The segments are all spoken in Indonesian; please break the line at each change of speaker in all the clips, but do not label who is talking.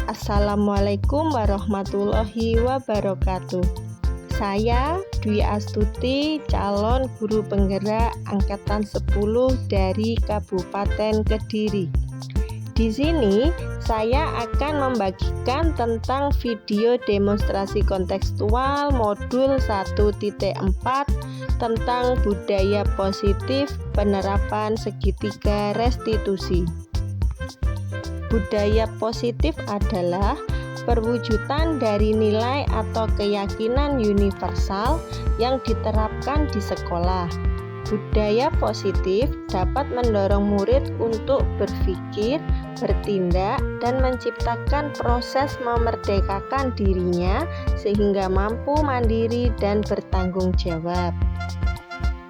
Assalamualaikum warahmatullahi wabarakatuh. Saya Dwi Astuti, calon guru penggerak angkatan 10 dari Kabupaten Kediri. Di sini saya akan membagikan tentang video demonstrasi kontekstual modul 1.4 tentang budaya positif penerapan segitiga restitusi. Budaya positif adalah perwujudan dari nilai atau keyakinan universal yang diterapkan di sekolah. Budaya positif dapat mendorong murid untuk berpikir, bertindak, dan menciptakan proses memerdekakan dirinya sehingga mampu mandiri dan bertanggung jawab.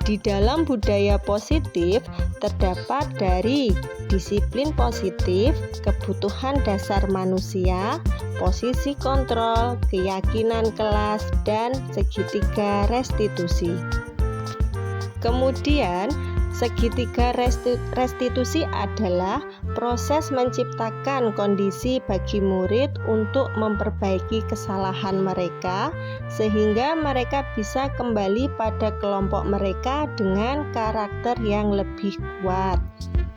Di dalam budaya positif terdapat dari disiplin positif, kebutuhan dasar manusia, posisi kontrol, keyakinan kelas, dan segitiga restitusi. Kemudian, segitiga restitusi adalah proses menciptakan kondisi bagi murid untuk memperbaiki kesalahan mereka sehingga mereka bisa kembali pada kelompok mereka dengan karakter yang lebih kuat.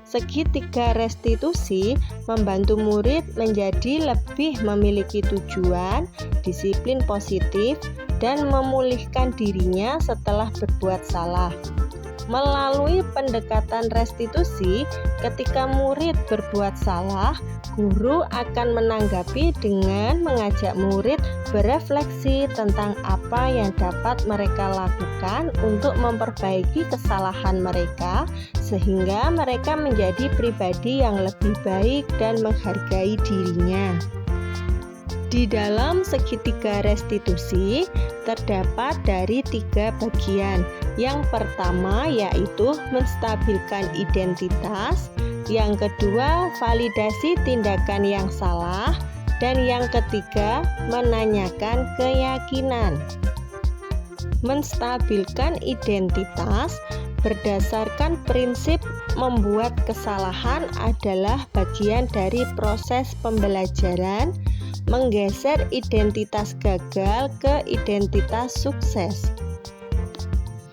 Segitiga restitusi membantu murid menjadi lebih memiliki tujuan, disiplin positif, dan memulihkan dirinya setelah berbuat salah. Melalui pendekatan restitusi, ketika murid berbuat salah, guru akan menanggapi dengan mengajak murid berefleksi tentang apa yang dapat mereka lakukan untuk memperbaiki kesalahan mereka, sehingga mereka menjadi pribadi yang lebih baik dan menghargai dirinya. Di dalam segitiga restitusi terdapat dari 3 bagian. Yang pertama yaitu menstabilkan identitas, yang kedua validasi tindakan yang salah, dan yang ketiga menanyakan keyakinan. Menstabilkan identitas berdasarkan prinsip membuat kesalahan adalah bagian dari proses pembelajaran, menggeser identitas gagal ke identitas sukses.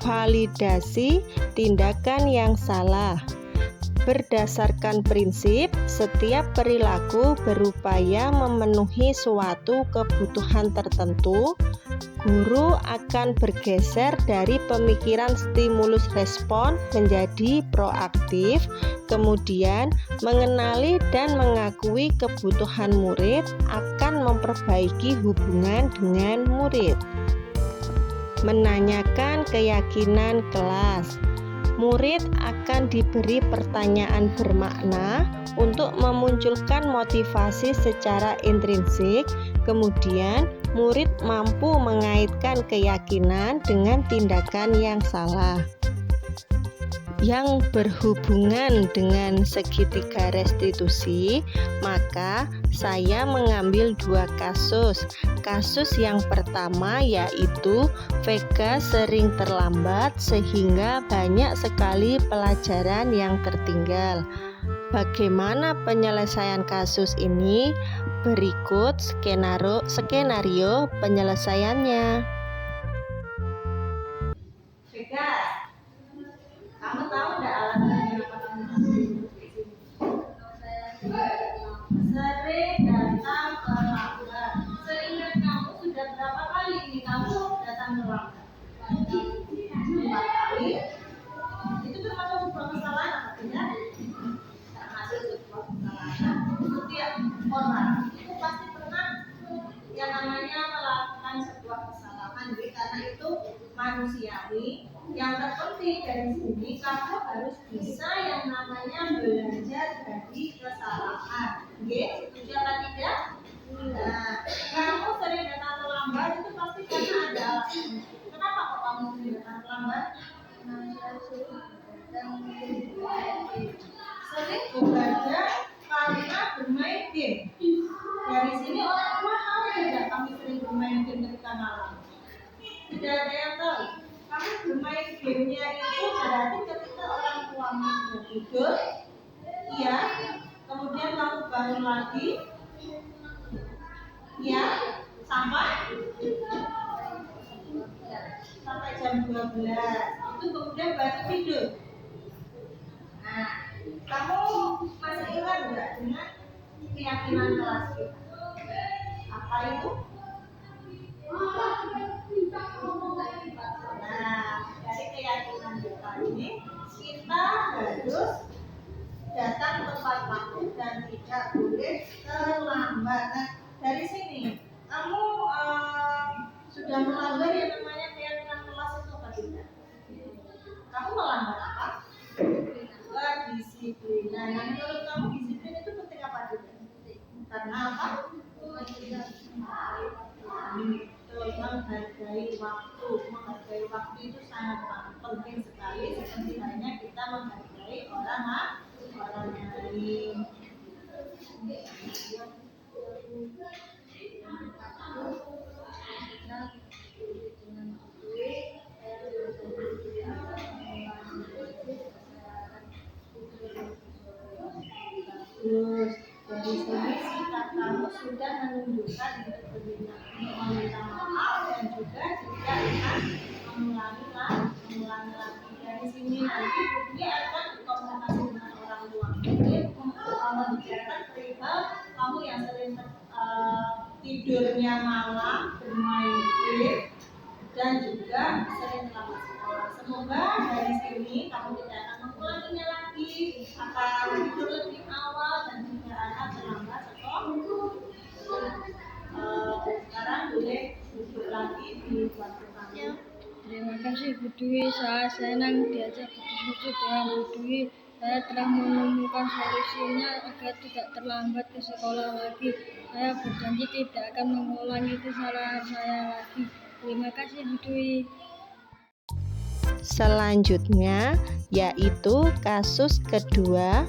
Validasi tindakan yang salah berdasarkan prinsip setiap perilaku berupaya memenuhi suatu kebutuhan tertentu, guru akan bergeser dari pemikiran stimulus respon menjadi proaktif, kemudian mengenali dan mengakui kebutuhan murid akan memperbaiki hubungan dengan murid. Menanyakan keyakinan kelas. Murid akan diberi pertanyaan bermakna untuk memunculkan motivasi secara intrinsik, kemudian murid mampu mengaitkan keyakinan dengan tindakan yang salah. Yang berhubungan dengan segitiga restitusi, maka saya mengambil 2 kasus. Kasus yang pertama yaitu Vega sering terlambat sehingga banyak sekali pelajaran yang tertinggal. Bagaimana penyelesaian kasus ini? Berikut skenario penyelesaiannya.
Vega, kamu tahu nggak alasannya kenapa kamu sering datang terlambat? Seingat kamu sudah berapa kali ini kamu datang terlambat? 4 kali. Itu termasuk sebuah kesalahan atau tidak? Termasuk sebuah kesalahan. Setiap orang itu pasti pernah yang namanya melakukan sebuah kesalahan, karena itu manusiawi. Yang terpenting dari sini, kamu harus bisa yang namanya belajar dari kesalahan. Oke, setuju apa tidak? Nah, kamu sering datang terlambat itu pasti karena ada alasan. Kenapa kok kamu sering datang terlambat? Sering bekerja karena bermain game. Dari sini orang tua tahu tidak kami sering bermain game ketika malam? Tidak ada yang tahu. Kami bermain gamenya itu berarti ketika orang tuamu sudah tidur, iya, kemudian kamu bangun lagi, Ya, sampai jam 12. Itu kemudian baru tidur. Nah, kamu masih ingat nggak dengan keyakinan kelas kita? Apa itu? Nah, dari keyakinan kita ini, kita harus datang tepat waktu dan tidak boleh terlambat. Nah, dari sini kamu sudah melanggar yang namanya keyakinan kelas itu apa tidak? Kamu melanggar apa? Kedisiplinan. Nah, menurut kamu disiplin itu penting apa tidak? Karena apa? Menghargai waktu. Menghargai waktu itu sangat penting sekali. Seperti halnya kita menghargai orang lain. Terus dari sini sikap kamu sudah menunjukkan meminta maaf dan juga tidak akan mengulangi lagi. Dari sini nanti dia akan berkomunikasi dengan orang tua. Mungkin membicarakan perihal kamu yang sering tidurnya malam, bermain game, dan juga sering terlambat sekolah. Semoga dari sini kamu tidak akan mengulanginya lagi, akan tidur lebih awal dan tidak akan terlambat sekolah. Sekarang boleh duduk lagi di waktu kamu.
Terima kasih Bu Dwi, saya senang diajak berdiskusi dengan Bu Dwi. Saya telah menemukan solusinya agar tidak terlambat ke sekolah lagi. Saya berjanji tidak akan mengulangi kesalahan saya lagi. Terima kasih Bu Dwi.
Selanjutnya yaitu kasus kedua.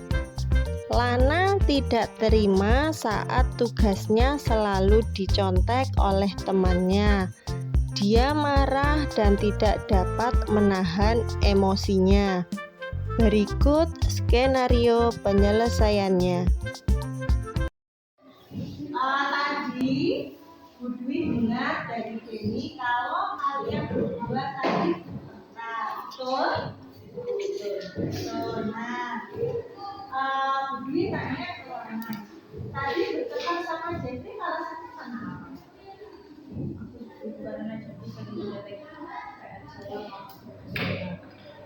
Lana tidak terima saat tugasnya selalu dicontek oleh temannya. Dia marah dan tidak dapat menahan emosinya. Berikut skenario penyelesaiannya.
Tadi Bu Dwi dengar dari Denny kalau kalian berdua tadi betul. Nah, Bu Dwi tanya ke Lana, tadi berteman sama Jeffrey kalau sakit sana apa?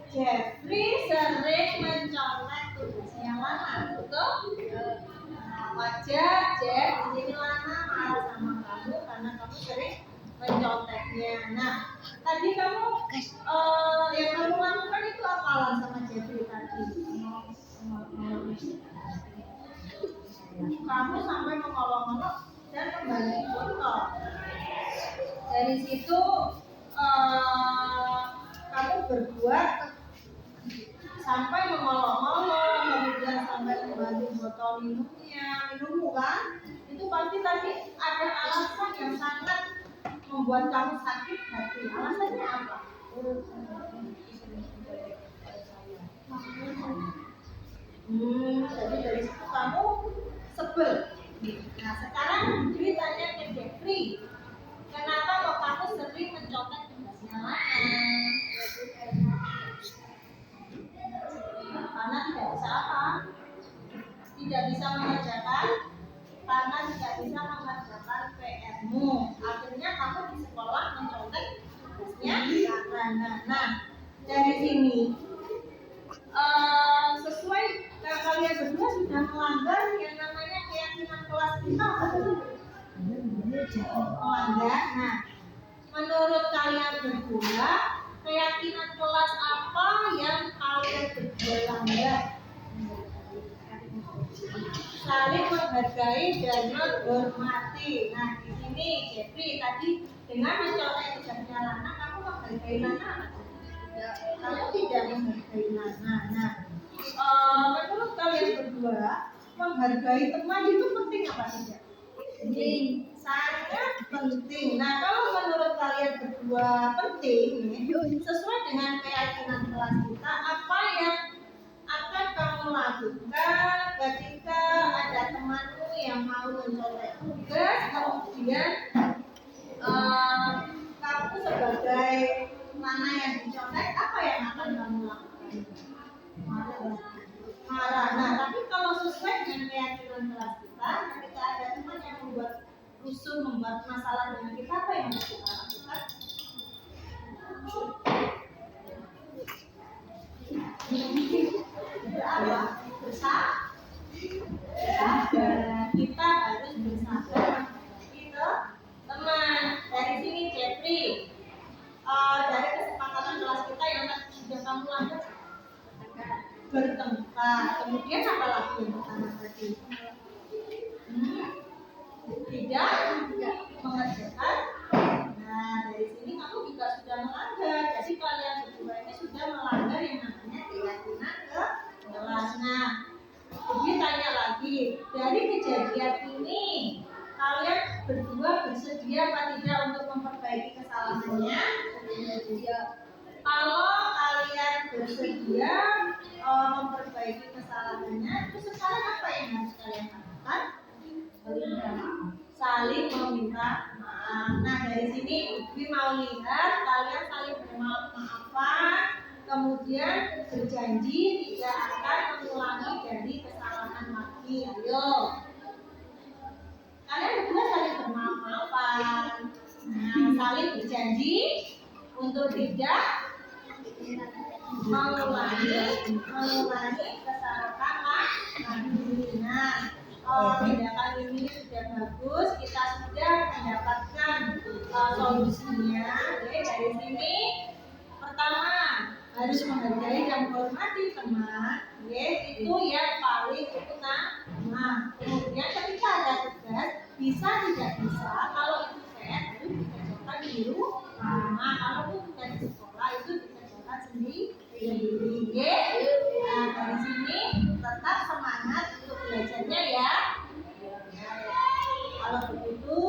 Jeffrey sering mencolek tugasnya Lana, betul? Wajar, Jeff, di sini Lana marah sama kamu karena kamu sering menconteknya. Nah, tadi kamu yang kamu lakukan itu apalan sama Jeffrey tadi? Kamu sampai mengolok-olok dan membagi botol. Dari situ kamu berdua sampai mengolok-olok, kemudian sampai membagi botol minummu kan? Itu pasti tadi ada alasan yang sangat membuat kamu sakit hati. Alasannya apa? Jadi dari situ kamu sebel. Nah, sekarang Dwi tanya ke Jeffrey, kenapa kok kamu sering mencontek tugasnya Lana? Karena tidak bisa apa? Tidak bisa mengerjakan, karena tidak bisa mengerjakan PR-mu. Akhirnya kamu di sekolah mencontek tugasnya Lana. Nah, dari sini sesuai kalian berdua sudah melanggar yang namanya keyakinan kelas kita. Melanggar. Nah, menurut kalian berdua, keyakinan kelas apa yang kalian berdua langgar? Saling menghargai dan menghormati. Nah, di sini Jeffrey tadi dengan mencontek tugasnya Lana, kamu menghargai Lana? Kamu tidak menghargai Lana. Nah, menurut kalian berdua, menghargai teman itu penting apa tidak? Penting. Sangat penting. Nah, kalau menurut kalian berdua penting, sesuai dengan keyakinan kelas kita, apa yang akan kamu lakukan ketika ada temanmu yang mau mencontek tugas, kemudian kamu sebagai mana yang dicontek, apa yang akan kamu lakukan? Marah. Nah, tapi kalau sesuai dengan keyakinan kelas kita, ketika ada teman yang membuat rusuh, membuat masalah dengan kita, apa yang harus kita lakukan? Berapa? Bersabar. Kita harus bersabar gitu teman. Dari sini Jeffrey, dari kesepakatan kelas kita yang sudah kamu langgar, bertengkar. Kemudian apa lagi yang pertama tadi? Tidak mengerjakan. Nah, dari sini kamu juga sudah melanggar. Jadi kalian berdua ini sudah melanggar yang namanya keyakinan kelas. Nah, jadi tanya lagi, dari kejadian ini kalian berdua bersedia apa tidak untuk memperbaiki kesalahannya? Kalau kalian bersedia memperbaiki kesalahannya, itu sekarang apa yang harus kalian lakukan? Saling meminta maaf. Nah, dari sini Ibu mau lihat kalian saling bermaaf-maafan, kemudian berjanji tidak akan mengulangi dari kesalahan lagi. Ayo, kalian berdua saling bermaaf-maafan. Nah, saling berjanji untuk tidak mengulangi kesalahan lagi. Nah, tindakan ini sudah bagus, kita sudah mendapatkan solusinya. Oke, dari sini pertama harus menghargai dan menghormati teman. Oke, itu yang paling utama. Kemudian ketika ada tugas, bisa tidak bisa, kalau itu fair harus dikerjakan di rumah. Kalau tugas di sekolah itu dikerjakan sendiri. Oke, nah dari sini tetap semangat untuk belajarnya ya. Kalau begitu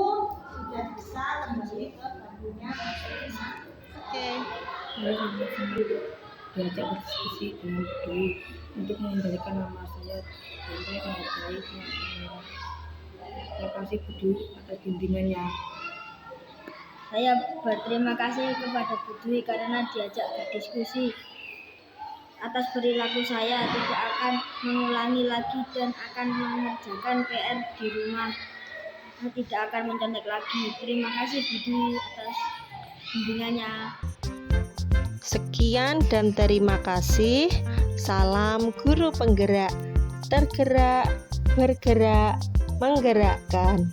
sudah bisa kembali ke bangkunya masing-masing.
Oke.
Diajak berdiskusi dengan Dwi untuk mengembalikan nama saya dan saya menghargai teman-teman. Terima kasih Bu Dwi atas bimbingannya. Saya berterima kasih kepada Bu Dwi karena diajak berdiskusi. Atas perilaku saya tidak akan mengulangi lagi dan akan mengerjakan PR di rumah. Saya tidak akan mencontek lagi. Terima kasih Bu Dwi atas bimbingannya.
Sekian dan terima kasih. Salam guru penggerak, tergerak, bergerak, menggerakkan.